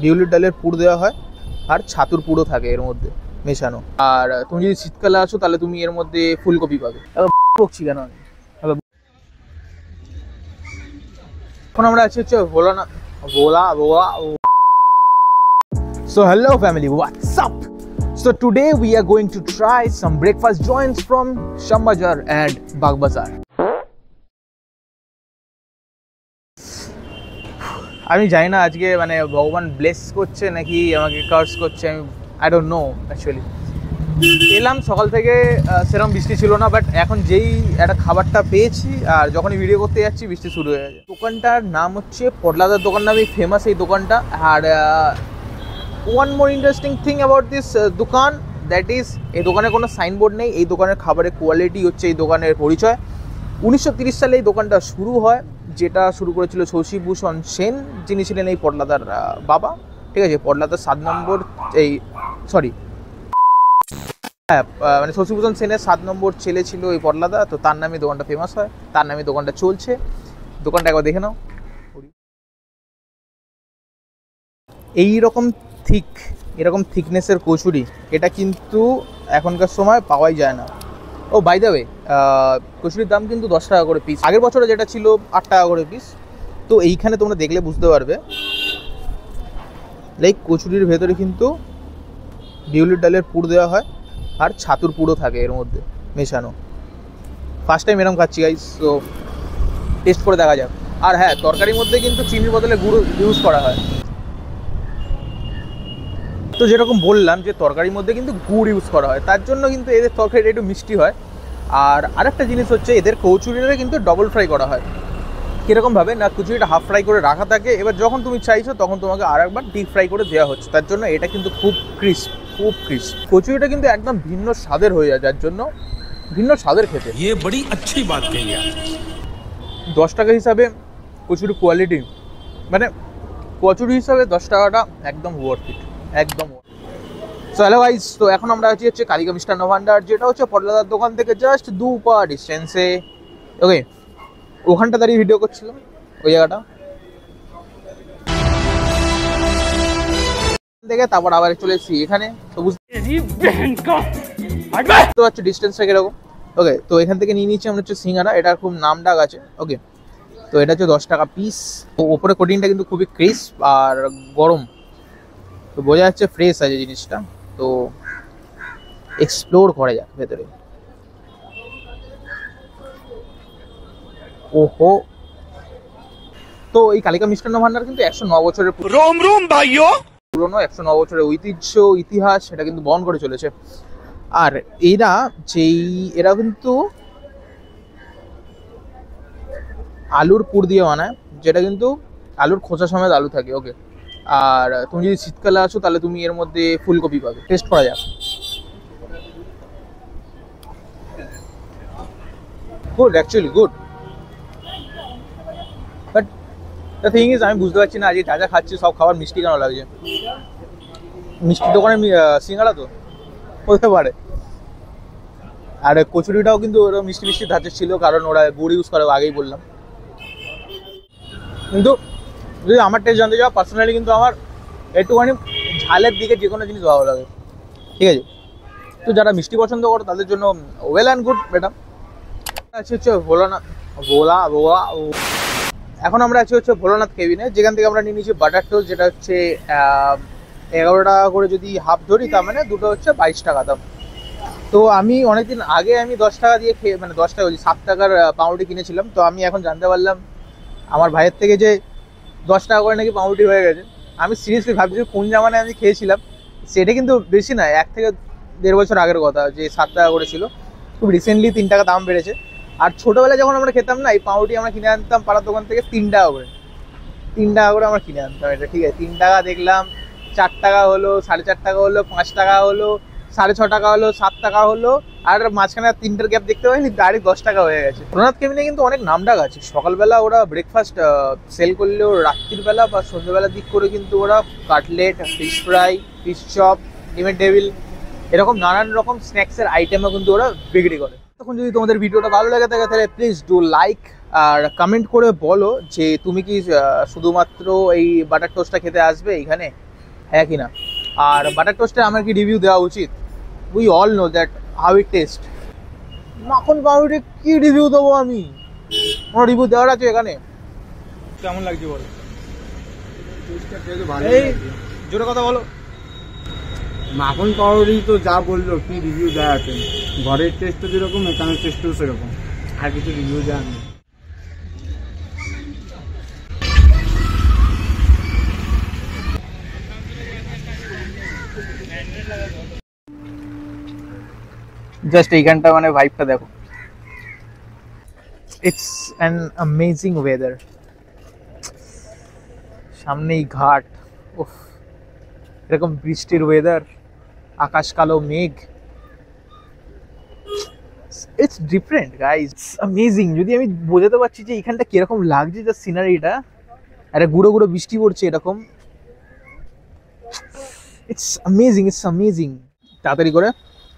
বিউলির ডালের পুর দেওয়া হয় আর ছাতুর পুরো থাকে এর মধ্যে মেশানো। আর তুমি যদি শীতকালে আসো তাহলে তুমি এর মধ্যে ফুলকপি পাবে। বকছি কেন আমি? এখন আমরা আছি হচ্ছে So hello family, what's up? So today we are going to try some breakfast joints from Shambhajar and Bagbazar. আমি জানি না আজকে মানে ভগবান ব্লেস করছে নাকি আমাকে কার্স করছে, আমি আই ডোন্ট নো অ্যাকচুয়ালি। এলাম সকাল থেকে সেরকম বৃষ্টি ছিল না, বাট এখন যেই একটা খাবারটা পেয়েছি আর যখনই ভিডিও করতে যাচ্ছি বৃষ্টি শুরু হয়ে গেছে। দোকানটার নাম হচ্ছে পটলাদার দোকান নামে ফেমাস এই দোকানটা। আর one more interesting thing about this দোকান দ্যাট ইজ এই দোকানের কোনো সাইনবোর্ড নেই। এই দোকানের খাবারের কোয়ালিটি হচ্ছে এই দোকানের পরিচয়। 1930 সালে এই দোকানটা শুরু হয়, যেটা শুরু করেছিল শশীভূষণ সেন, যিনি ছিলেন এই পটলাদার বাবা। ঠিক আছে, পটলাদার 7 নম্বর মানে শশীভূষণ সেনের 7 নম্বর ছেলে ছিল এই পটলাদা, তো তার নামে দোকানটা ফেমাস হয়, তার নামে দোকানটা চলছে। দোকানটা একবার দেখে নাও। এরকম থিকনেসের কচুরি এটা কিন্তু এখনকার সময় পাওয়াই যায় না। ও বাই দ্য ওয়ে, কচুরির দাম কিন্তু 10 টাকা করে পিস। আগের বছরে যেটা ছিল 8 টাকা করে পিস। তো এইখানে তোমরা দেখলে বুঝতে পারবে, লাইক কচুরির ভেতরে কিন্তু বিউলির ডালের পুর দেওয়া হয় আর ছাতুর পুরো থাকে এর মধ্যে মেশানো। ফার্স্ট টাইম এরকম খাচ্ছি গাইস, তো টেস্ট করে দেখা যাক। আর হ্যাঁ, তরকারির মধ্যে কিন্তু চিনির বদলে গুড় ইউজ করা হয়। তো যেরকম বললাম যে তরকারির মধ্যে কিন্তু গুড় ইউজ করা হয়, তার জন্য কিন্তু এদের তরকারিটা একটু মিষ্টি হয়। আর আরেকটা জিনিস হচ্ছে এদের কচুরিটা কিন্তু ডবল ফ্রাই করা হয়। কীরকমভাবে না, কচুরিটা হাফ ফ্রাই করে রাখা থাকে, এবার যখন তুমি চাইছো তখন তোমাকে আরেকবার ডিপ ফ্রাই করে দেওয়া হচ্ছে, তার জন্য এটা কিন্তু খুব ক্রিস্প। কচুরিটা কিন্তু একদম ভিন্ন স্বাদের হয়ে যায়, যার জন্য ভিন্ন স্বাদের খেতে। ये बड़ी अच्छी बात कही है। 10 টাকা হিসাবে কচুরি কোয়ালিটি, মানে কচুরি হিসাবে 10 টাকাটা একদম ওয়ার্থ ইট, একদম। সো হ্যালো গাইস, তো এখন আমরা আছি হচ্ছে কালিকা মিষ্টান্ন ভান্ডার, যেটা হচ্ছে পটলাদার দোকান থেকে জাস্ট 2 পা ডিস্টেন্সে। ওকে, ওখানটা দাঁড়িয়ে ভিডিও করছিলাম, ওই জায়গাটা দেখে তারপর আবার চলে এসেছি এখানে। তো বুঝতে পারছো ডিস্টেন্সটা কিরকম। ওকে, তো এখান থেকে নিয়ে নিচ্ছি আমরা হচ্ছে সিঙ্গারা, এটার খুব নাম ডাক আছে। ওকে, তো এটা হচ্ছে 10 টাকা পিস। তো ওপরে কোটিংটা কিন্তু খুবই ক্রিস্প আর গরম, তো বোঝা যাচ্ছে ফ্রেশ আছে জিনিসটা। তো এক্সপ্লোর করা যাক ভেতরে। ওহো, তো এই কালিকা মিষ্টান্ন ভান্ডার কিন্তু 109 বছরের পুরনো, 109 বছরের ঐতিহ্য ইতিহাস এটা কিন্তু বহন করে চলেছে। আর এরা কিন্তু আলুর পুর দিয়ে বানায়, যেটা কিন্তু আলুর খোসা সমেত আলু থাকে। ওকে, আর তুমি যদি শীতকালে আসো তাহলে তুমি এর মধ্যে ফুলকপি পাবে। টেস্ট করা যাক। Good, actually good, but the thing is আমি বুঝতে পারছি না আজকে যা যা খাচ্ছি সব খাবার মিষ্টি কেন লাগছে। মিষ্টির দোকানে সিঙ্গাড়া তো হতে পারে। আর কচুরিটাও কিন্তু ওরা মিষ্টি মিষ্টি ধাঁচের ছিল, কারণ ওরা গুড় ইউজ করে, আগেই বললাম। কিন্তু যদি আমার টেস্ট জানতে যাও, পার্সোনালি কিন্তু আমার একটুখানি ঝালের দিকে যে কোনো জিনিস ভালো লাগে। ঠিক আছে, তো যারা মিষ্টি পছন্দ করো তাদের জন্য ওয়েল অ্যান্ড গুড বেটা। আছে হচ্ছে এখন আমরা আছি হচ্ছে ভোলানাথ কেবিনে, যেখান থেকে আমরা নিয়ে নিয়েছি বাটার টোস্ট, যেটা হচ্ছে 11 টাকা করে যদি হাফ ধরি, তার মানে দুটো হচ্ছে 22 টাকা দাম। তো আমি অনেকদিন আগে 10 টাকা দিয়ে মানে 10 টাকা 7 টাকার পাউরুটি কিনেছিলাম। তো আমি এখন জানতে পারলাম আমার ভাইয়ের থেকে যে 10 টাকা করে নাকি পাউরুটি হয়ে গেছে। আমি সিরিয়াসলি ভাবছি কোন জামানায় আমি খেয়েছিলাম। সেটা কিন্তু বেশি না, 1 থেকে 1.5 বছর আগের কথা, যে 7 টাকা করে ছিল। খুব রিসেন্টলি 3 টাকা দাম বেড়েছে। আর ছোটোবেলায় যখন আমরা খেতাম না, এই পাউরুটি আমরা কিনে আনতাম পাড়ার দোকান থেকে 3 টাকা করে, 3 টাকা করে আমরা কিনে আনতাম এটা। ঠিক আছে, 3 টাকা দেখলাম, 4 টাকা হলো, 4.5 টাকা হলো, 5 টাকা হলো, 6.5 টাকা হলো, 7 টাকা হলো, আর মাঝখানে 3টের গ্যাপ দেখতে পাইনি, ডাইরেক্ট 10 টাকা হয়ে গেছে। ভোলানাথ কেবিনে কিন্তু অনেক নামডাক আছে। সকালবেলা ওরা ব্রেকফাস্ট সেল করলেও রাত্রির বেলা বা সন্ধ্যেবেলার দিক করে কিন্তু ওরা cutlet, fish fry, fish chop, ডিমের টেবিল, এরকম নানান রকম স্ন্যাক্সের আইটেমও কিন্তু ওরা বিক্রি করে। তখন যদি তোমাদের ভিডিওটা ভালো লাগে থাকে তাহলে প্লিজ ডু লাইক আর কমেন্ট করে বলো যে তুমি কি শুধুমাত্র এই বাটার টোস্টটা খেতে আসবে এইখানে, হ্যাঁ কি না? আর বাটার টোস্টে আমার কি রিভিউ দেওয়া উচিত? We all know that how it test. মাখন পাউরুটি কি রিভিউ দেবো আমি? কোনো রিভিউ দেওয়ার আছে এখানে? কেমন লাগছে বলো? এই জোরে কথা বলো। মাখন পাউরুটি তো যা বললো, কি রিভিউ দেওয়া আছে? ঘরের টেস্টও যেরকম এখানের টেস্টও সেরকম, আর কিছু রিভিউ দেওয়া নেই। জাস্ট এইখানটা মানে ভাইবটা দেখো, ইটস অ্যান অ্যামেজিং ওয়েদার। সামনেই ঘাট, উফ, এরকম বৃষ্টির ওয়েদার, আকাশ কালো মেঘ, ইটস ডিফারেন্ট গাইজ, অ্যামেজিং। যদি আমি বোঝাতে পারছি যে এইখানটা কিরকম লাগছে, যে সিনারিটা, আরে গুঁড়ো গুঁড়ো বৃষ্টি পড়ছে এরকম, ইটস অ্যামেজিং, ইটস অ্যামেজিং। তাড়াতাড়ি করে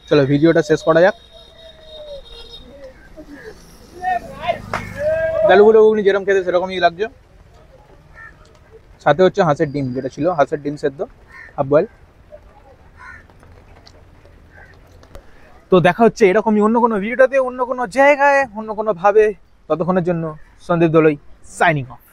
চলো ভিডিওটা শেষ করা যাক। ডালুগুলো ঘুগনি যেরকম খেতে সেরকমই লাগছে, সাথে হচ্ছে হাঁসের ডিম, যেটা ছিল হাঁসের ডিম সেদ্ধ হাফ বয়েল। তো দেখা হচ্ছে এরকমই অন্য কোনো ভিডিওটাতে, অন্য কোনো জায়গায়, অন্য কোনো ভাবে। ততক্ষণের জন্য সন্দীপ দোলই সাইনিং অফ।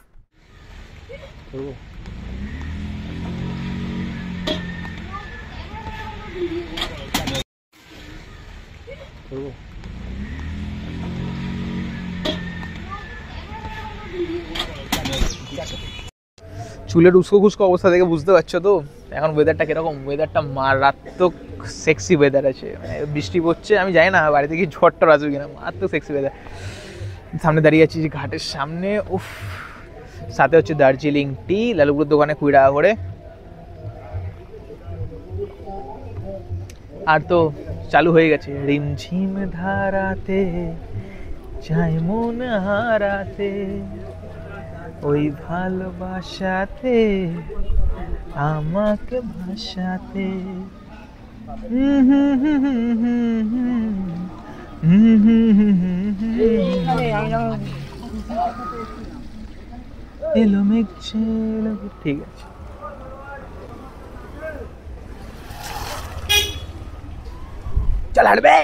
চুলের উস্কো খুস্কো অবস্থা দেখে বুঝতে পারছো তো এখন ওয়েদারটা কিরকম। ওয়েদারটা মারাত্মক সেক্সি ওয়েদার আছে, মানে বৃষ্টি পড়ছে, আমি জানি না বাড়িতে কি ঝড়টর আসবে কিনা, মারাত্মক সেক্সি ওয়েদার। সামনে দাঁড়িয়ে আছি যে ঘাটের সামনে, উফ, সাথে হচ্ছে দার্জিলিং টি, লালুগুলোর দোকানে 20 টাকা করে। আর তো চালু হয়ে গেছে রিমঝিম ধারাতে চাই মন হারাতে, ওই ভালোবাসাতে আমাকে ভাসাতে। এলো মেঘ ছেলো, ঠিক আছে। চল হাঁটবে।